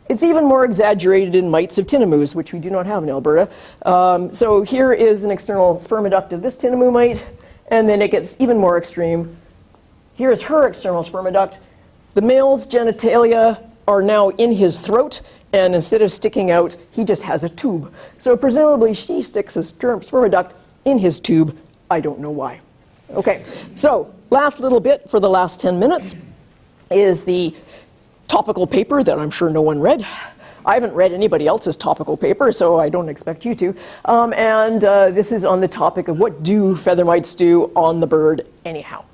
It's even more exaggerated in mites of tinamous, which we do not have in Alberta. So here is an external spermaduct of this tinamou mite, and then it gets even more extreme. Here's her external spermaduct. The male's genitalia are now in his throat, and instead of sticking out, he just has a tube. So presumably she sticks a spermaduct in his tube. I don't know why. Okay, so last little bit for the last 10 minutes is the topical paper that I'm sure no one read. I haven't read anybody else's topical paper, so I don't expect you to. This is on the topic of what do feather mites do on the bird anyhow.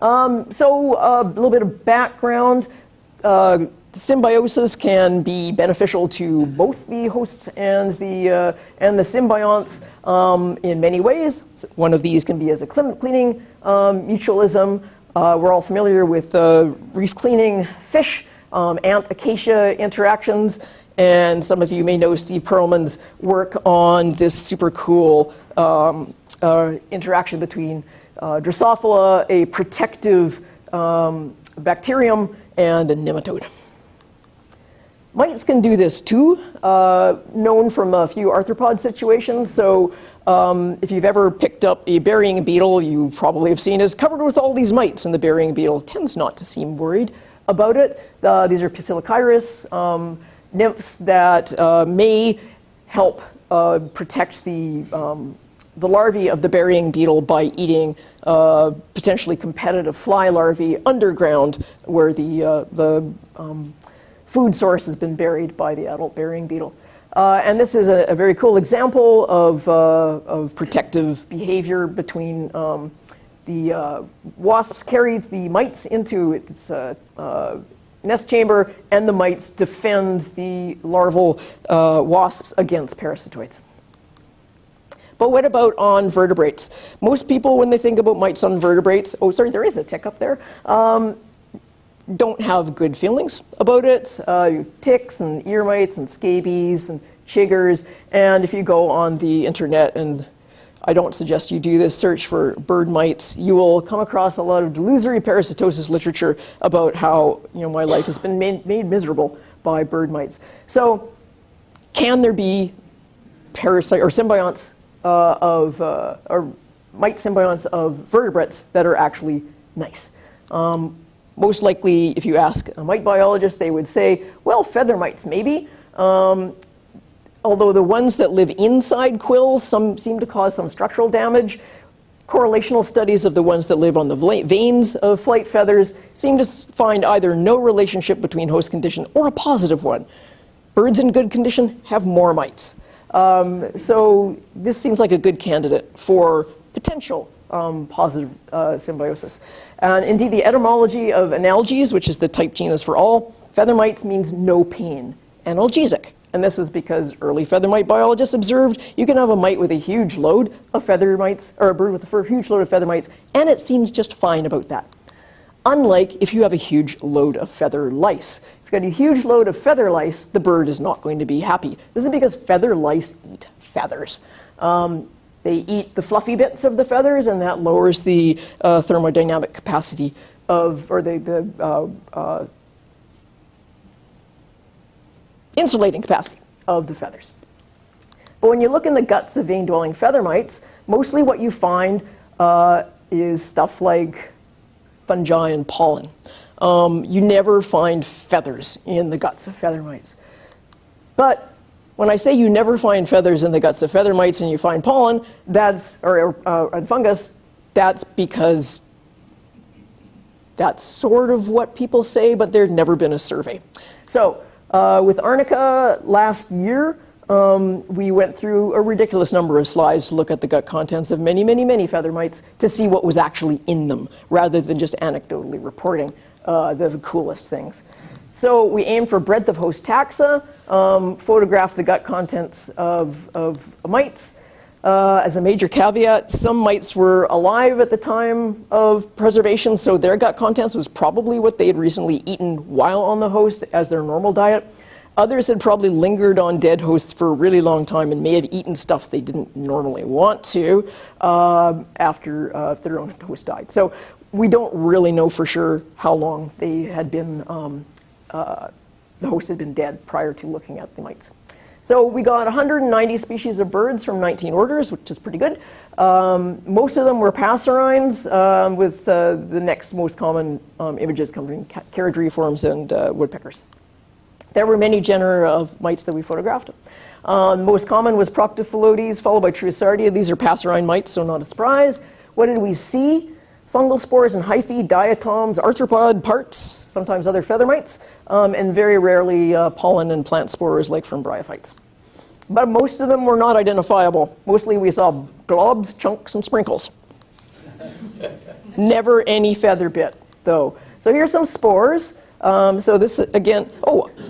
So a little bit of background. Symbiosis can be beneficial to both the hosts and the symbionts in many ways. One of these can be as a cleaning mutualism. We're all familiar with reef cleaning fish, ant-acacia interactions, and some of you may know Steve Perlman's work on this super cool interaction between Drosophila, a protective bacterium, and a nematode. Mites can do this too, known from a few arthropod situations. So if you've ever picked up a burying beetle, you probably have seen is covered with all these mites, and the burying beetle tends not to seem worried about it. These are Pusilichirus nymphs that may help protect the larvae of the burying beetle by eating potentially competitive fly larvae underground, where the food source has been buried by the adult burying beetle. And this is a very cool example of protective behavior between the wasps carry the mites into its nest chamber, and the mites defend the larval wasps against parasitoids. But what about on vertebrates? Most people, when they think about mites on vertebrates, oh, sorry, there is a tick up there, don't have good feelings about it. Ticks and ear mites and scabies and chiggers. And if you go on the internet, and I don't suggest you do this, search for bird mites, you will come across a lot of delusory parasitosis literature about how my life has been made miserable by bird mites. So can there be parasite or symbionts or mite symbionts of vertebrates that are actually nice? Most likely, if you ask a mite biologist, they would say, well, feather mites maybe. Although the ones that live inside quills, some seem to cause some structural damage. Correlational studies of the ones that live on the veins of flight feathers seem to find either no relationship between host condition or a positive one. Birds in good condition have more mites. So this seems like a good candidate for potential positive symbiosis. And indeed, the etymology of analges, which is the type genus for all feather mites, means no pain, analgesic. And this was because early feather mite biologists observed you can have a mite with a huge load of feather mites, or a bird with a huge load of feather mites, and it seems just fine about that. Unlike if you have a huge load of feather lice. If you've got a huge load of feather lice, the bird is not going to be happy. This is because feather lice eat feathers. They eat the fluffy bits of the feathers, and that lowers the thermodynamic capacity of, or the insulating capacity of the feathers. But when you look in the guts of vein-dwelling feather mites, mostly what you find is stuff like fungi and pollen. You never find feathers in the guts of feather mites. But when I say you never find feathers in the guts of feather mites and you find pollen, and fungus, that's because that's sort of what people say, but there's never been a survey. So with Arnica last year, we went through a ridiculous number of slides to look at the gut contents of many, many, many feather mites to see what was actually in them, rather than just anecdotally reporting the coolest things. So we aimed for breadth of host taxa, photographed the gut contents of mites. As a major caveat, some mites were alive at the time of preservation, so their gut contents was probably what they had recently eaten while on the host as their normal diet. Others had probably lingered on dead hosts for a really long time and may have eaten stuff they didn't normally want to after their own host died. So we don't really know for sure how long they had been, the host had been dead prior to looking at the mites. So we got 190 species of birds from 19 orders, which is pretty good. Most of them were passerines, with the next most common images coming from charadriiforms and woodpeckers. There were many genera of mites that we photographed. The most common was Proctophilodes, followed by Truisardia. These are passerine mites, so not a surprise. What did we see? Fungal spores and hyphae, diatoms, arthropod parts, sometimes other feather mites, and very rarely pollen and plant spores like from bryophytes. But most of them were not identifiable. Mostly we saw globs, chunks, and sprinkles. Never any feather bit, though. So here's some spores. So this, again,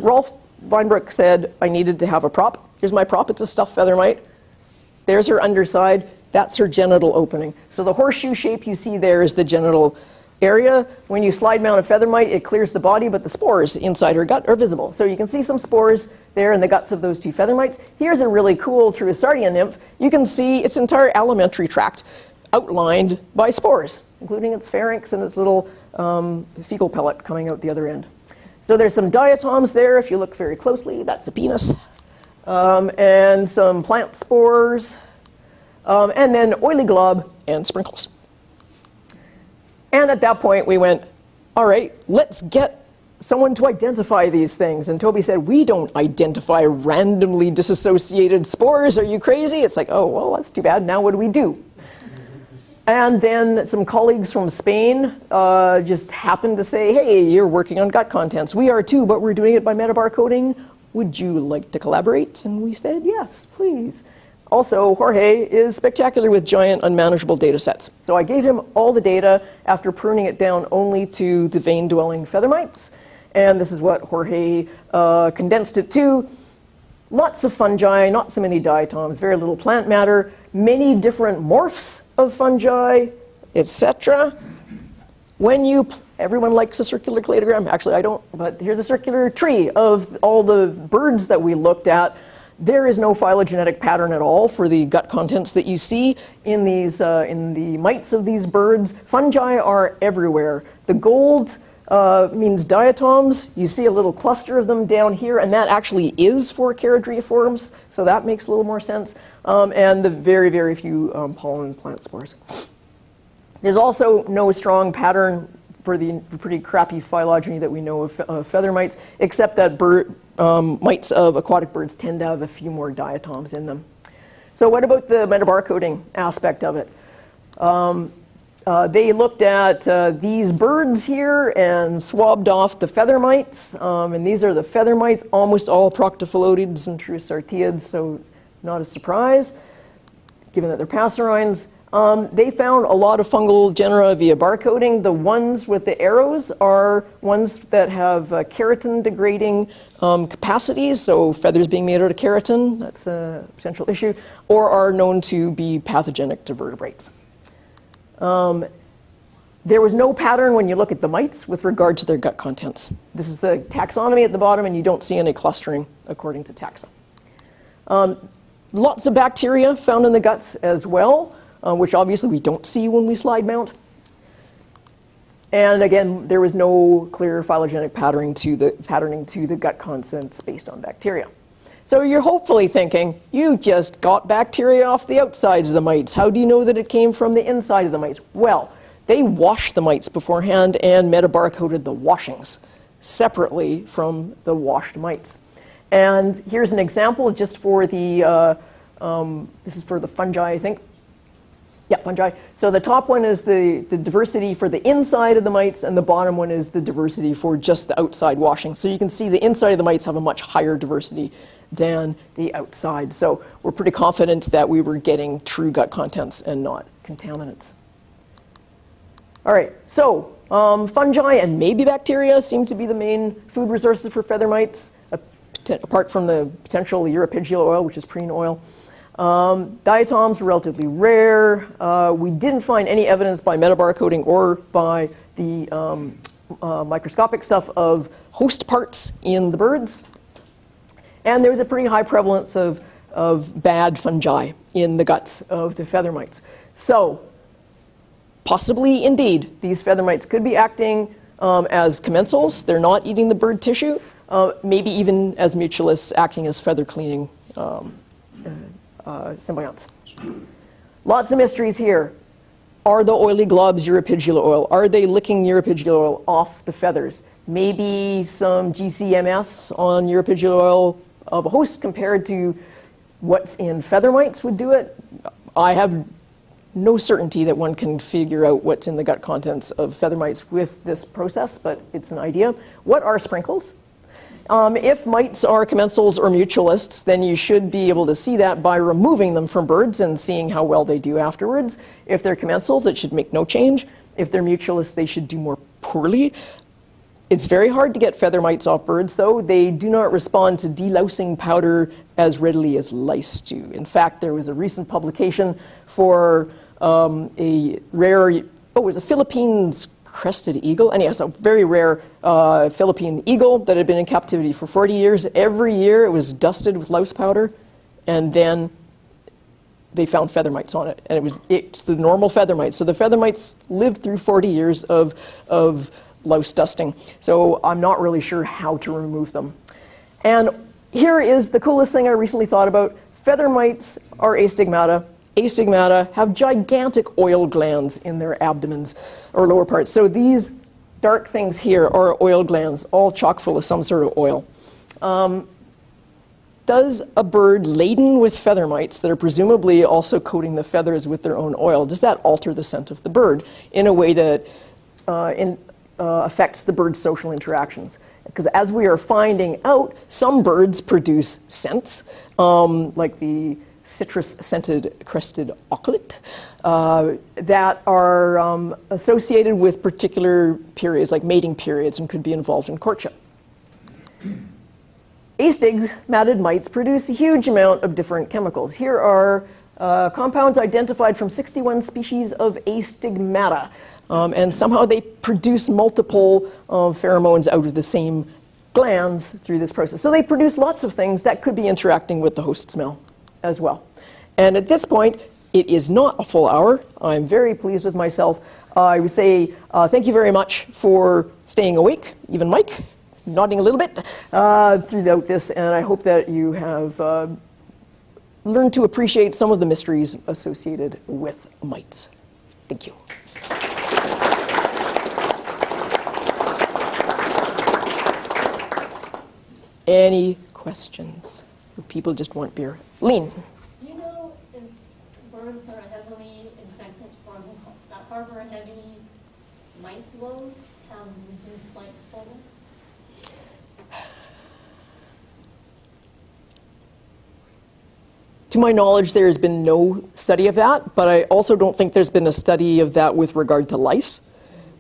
Rolf Weinbrook said I needed to have a prop. Here's my prop. It's a stuffed feather mite. There's her underside. That's her genital opening. So the horseshoe shape you see there is the genital area. When you slide mount a feather mite, it clears the body, but the spores inside her gut are visible. So you can see some spores there in the guts of those two feather mites. Here's a really cool Truisardia nymph. You can see its entire alimentary tract outlined by spores, including its pharynx and its little fecal pellet coming out the other end. So there's some diatoms there if you look very closely. That's a penis. And some plant spores. And then oily glob and sprinkles. And at that point we went, all right, let's get someone to identify these things. And Toby said, we don't identify randomly disassociated spores. Are you crazy? It's like, oh, well, that's too bad. Now what do we do? And then some colleagues from Spain just happened to say, hey, you're working on gut contents. We are too, but we're doing it by metabarcoding. Would you like to collaborate? And we said, yes, please. Also, Jorge is spectacular with giant, unmanageable data sets. So I gave him all the data after pruning it down only to the vein-dwelling feather mites. And this is what Jorge condensed it to. Lots of fungi, not so many diatoms, very little plant matter, many different morphs of fungi, etc. Everyone likes a circular cladogram. Actually, I don't, but here's a circular tree of all the birds that we looked at. There is no phylogenetic pattern at all for the gut contents that you see in these in the mites of these birds. Fungi are everywhere. The gold means diatoms. You see a little cluster of them down here, and that actually is for charadriiforms, so that makes a little more sense. And the very, very few pollen plant spores. There's also no strong pattern for the pretty crappy phylogeny that we know of feather mites, except that mites of aquatic birds tend to have a few more diatoms in them. So what about the metabarcoding aspect of it? They looked at these birds here and swabbed off the feather mites, and these are the feather mites, almost all Proctophilodes and Truisartiids, so not a surprise, given that they're passerines. They found a lot of fungal genera via barcoding. The ones with the arrows are ones that have keratin degrading capacities, so feathers being made out of keratin, that's a potential issue, or are known to be pathogenic to vertebrates. There was no pattern when you look at the mites with regard to their gut contents. This is the taxonomy at the bottom, and you don't see any clustering according to taxa. Lots of bacteria found in the guts as well, which obviously we don't see when we slide mount. And again, there was no clear phylogenetic patterning to the gut contents based on bacteria. So you're hopefully thinking, you just got bacteria off the outsides of the mites. How do you know that it came from the inside of the mites? Well, they washed the mites beforehand and metabarcoded the washings separately from the washed mites. And here's an example just for the, this is for the fungi, I think. Yeah, fungi. So the top one is the diversity for the inside of the mites, and the bottom one is the diversity for just the outside washing. So you can see the inside of the mites have a much higher diversity than the outside. So we're pretty confident that we were getting true gut contents and not contaminants. All right, so fungi and maybe bacteria seem to be the main food resources for feather mites, apart from the potential Europegial oil, which is preen oil. Diatoms are relatively rare. We didn't find any evidence by metabarcoding or by the microscopic stuff of host parts in the birds. And there was a pretty high prevalence of bad fungi in the guts of the feather mites. So possibly, indeed, these feather mites could be acting as commensals. They're not eating the bird tissue. Maybe even as mutualists acting as feather cleaning symbionts. Lots of mysteries here. Are the oily globs Europegial oil? Are they licking Europegial oil off the feathers? Maybe some GCMS on Europegial oil of a host compared to what's in feather mites would do it. I have no certainty that one can figure out what's in the gut contents of feather mites with this process, but it's an idea. What are sprinkles? If mites are commensals or mutualists, then you should be able to see that by removing them from birds and seeing how well they do afterwards. If they're commensals, it should make no change. If they're mutualists, they should do more poorly. It's very hard to get feather mites off birds, though. They do not respond to delousing powder as readily as lice do. In fact, there was a recent publication for a rare, it was a Philippines crested eagle, and yes, a very rare Philippine eagle that had been in captivity for 40 years. Every year it was dusted with louse powder, and then they found feather mites on it, and it's the normal feather mites. So the feather mites lived through 40 years of louse dusting. So I'm not really sure how to remove them. And here is the coolest thing I recently thought about. Feather mites are astigmata. Astigmata have gigantic oil glands in their abdomens or lower parts. So these dark things here are oil glands, all chock full of some sort of oil. Does a bird laden with feather mites that are presumably also coating the feathers with their own oil, does that alter the scent of the bird in a way that affects the bird's social interactions? Because as we are finding out, some birds produce scents, like the citrus-scented crested auklet, that are associated with particular periods, like mating periods, and could be involved in courtship. Astigmatid mites produce a huge amount of different chemicals. Here are compounds identified from 61 species of astigmata, and somehow they produce multiple pheromones out of the same glands through this process. So they produce lots of things that could be interacting with the host smell as well. And at this point, it is not a full hour. I'm very pleased with myself. I would say thank you very much for staying awake, even Mike, nodding a little bit throughout this, and I hope that you have learned to appreciate some of the mysteries associated with mites. Thank you. Any questions? Or people just want beer? Lean. Do you know if birds that are heavily infected or that harbor a heavy mite load have reduced flight performance? To my knowledge, there has been no study of that, but I also don't think there's been a study of that with regard to lice,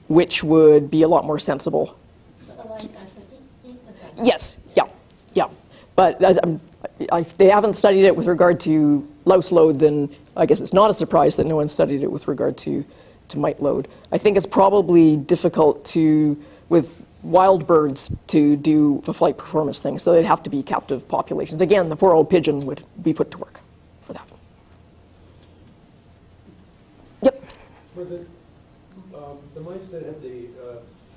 which would be a lot more sensible. But the lice actually eat the pets? Yes, yeah. But if they haven't studied it with regard to louse load, then I guess it's not a surprise that no one studied it with regard to mite load. I think it's probably difficult with wild birds to do the flight performance thing, so they'd have to be captive populations. Again, the poor old pigeon would be put to work for that. Yep. For the mites that have the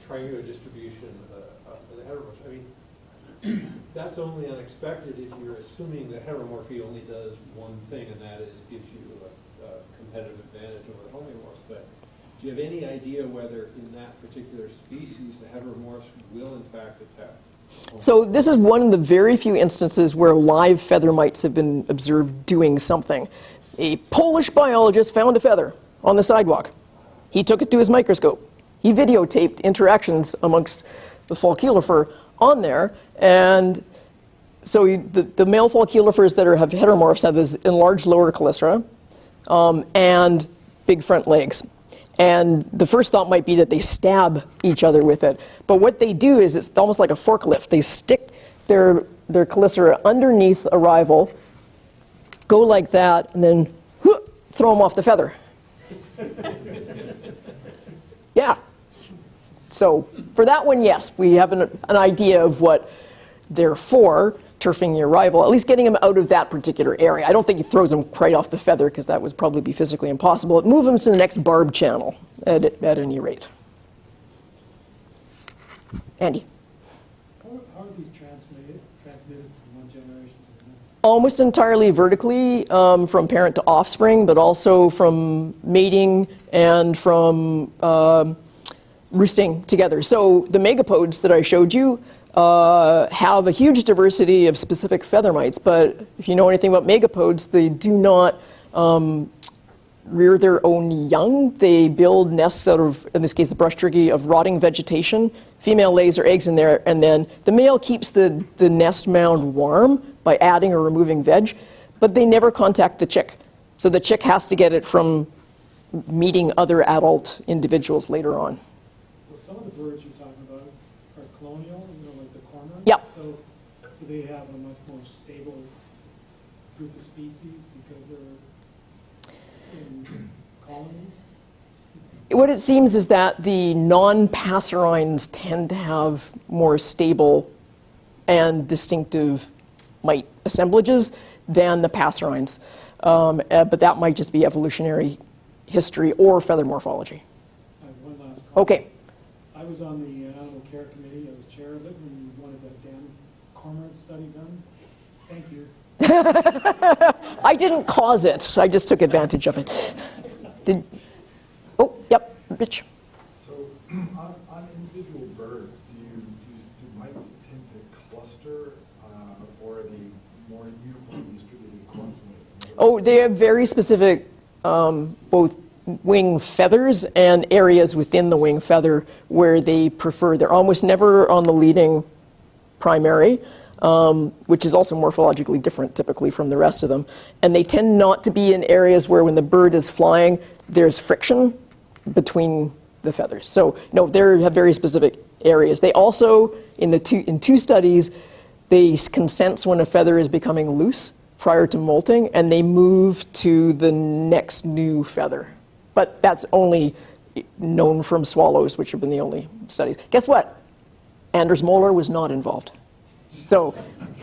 triangular distribution, the heteromotion, I mean, that's only unexpected if you're assuming that heteromorphy only does one thing, and that is gives you a competitive advantage over homeomorphs. But do you have any idea whether in that particular species the heteromorphs will in fact attack? So this is one of the very few instances where live feather mites have been observed doing something. A Polish biologist found a feather on the sidewalk. He took it to his microscope. He videotaped interactions amongst the folliculifer on there, and so the male folliculifers that have heteromorphs have this enlarged lower chelicera and big front legs. And the first thought might be that they stab each other with it. But what they do is it's almost like a forklift. They stick their chelicera underneath a rival, go like that, and then throw them off the feather. Yeah. So for that one, yes, we have an idea of what they're for, turfing your rival, at least getting them out of that particular area. I don't think he throws them right off the feather because that would probably be physically impossible. Move them to the next barb channel at any rate. Andy? How are these transmitted from one generation to the next? Almost entirely vertically from parent to offspring, but also from mating and from roosting together. So the megapodes that I showed you have a huge diversity of specific feather mites, but if you know anything about megapodes, they do not rear their own young. They build nests out of, in this case, the brush turkey, of rotting vegetation. Female lays her eggs in there, and then the male keeps the nest mound warm by adding or removing veg, but they never contact the chick. So the chick has to get it from meeting other adult individuals later on. Well, some of the birds you're talking about are colonial, like the cormorant. Yep. So do they have a much more stable group of species because they're in colonies? What it seems is that the non-passerines tend to have more stable and distinctive mite assemblages than the passerines. But that might just be evolutionary history or feather morphology. I have one last comment. Okay. I was on the animal care committee. I was chair of it when we wanted that damn cormorant study done. Thank you. I didn't cause it. I just took advantage of it. Oh, yep, Rich. So on individual birds, do mites tend to cluster, or are they more uniformly distributed across wings? Oh, they have very specific both wing feathers and areas within the wing feather where they prefer. They're almost never on the leading primary, which is also morphologically different typically from the rest of them. And they tend not to be in areas where when the bird is flying, there's friction between the feathers. So no, they have very specific areas. They also, in two studies, they can sense when a feather is becoming loose prior to molting, and they move to the next new feather. But that's only known from swallows, which have been the only studies. Guess what? Anders Moller was not involved. So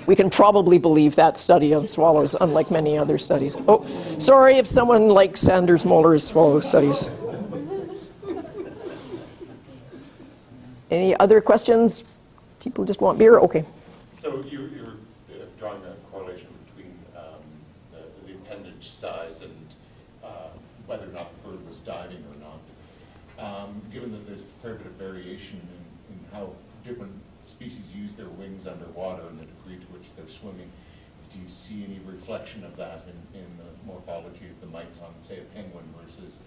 we can probably believe that study on swallows, unlike many other studies. Oh, sorry if someone likes Anders Moller's swallow studies. Any other questions? People just want beer? Okay. So you're drawing a correlation between the appendage size and whether or not the bird was diving or not. Given that there's a fair bit of variation in how different species use their wings underwater and the degree to which they're swimming, do you see any reflection of that in the morphology of the mites on, say, a penguin versus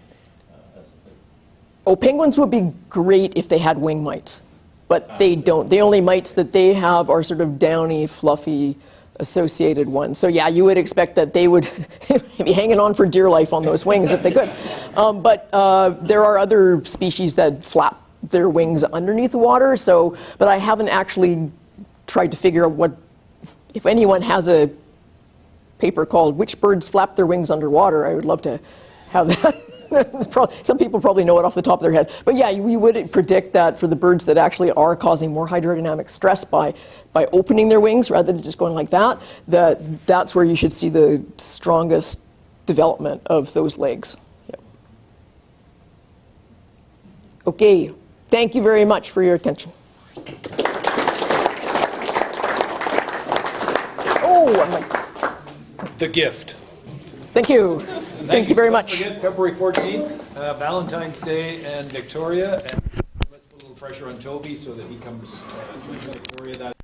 Oh, penguins would be great if they had wing mites, but they don't. The only mites that they have are sort of downy, fluffy, associated ones. So yeah, you would expect that they would be hanging on for dear life on those wings if they could. But there are other species that flap their wings underneath the water. So, but I haven't actually tried to figure out what, if anyone has a paper called "Which Birds Flap Their Wings Underwater." I would love to have that. Some people probably know it off the top of their head. But yeah, we would predict that for the birds that actually are causing more hydrodynamic stress by opening their wings rather than just going like that, that's where you should see the strongest development of those legs. Yeah. Okay, thank you very much for your attention. the gift. Thank you. Thank you very Don't much. forget, February 14th, Valentine's Day and Victoria. And let's put a little pressure on Toby so that he comes to Victoria that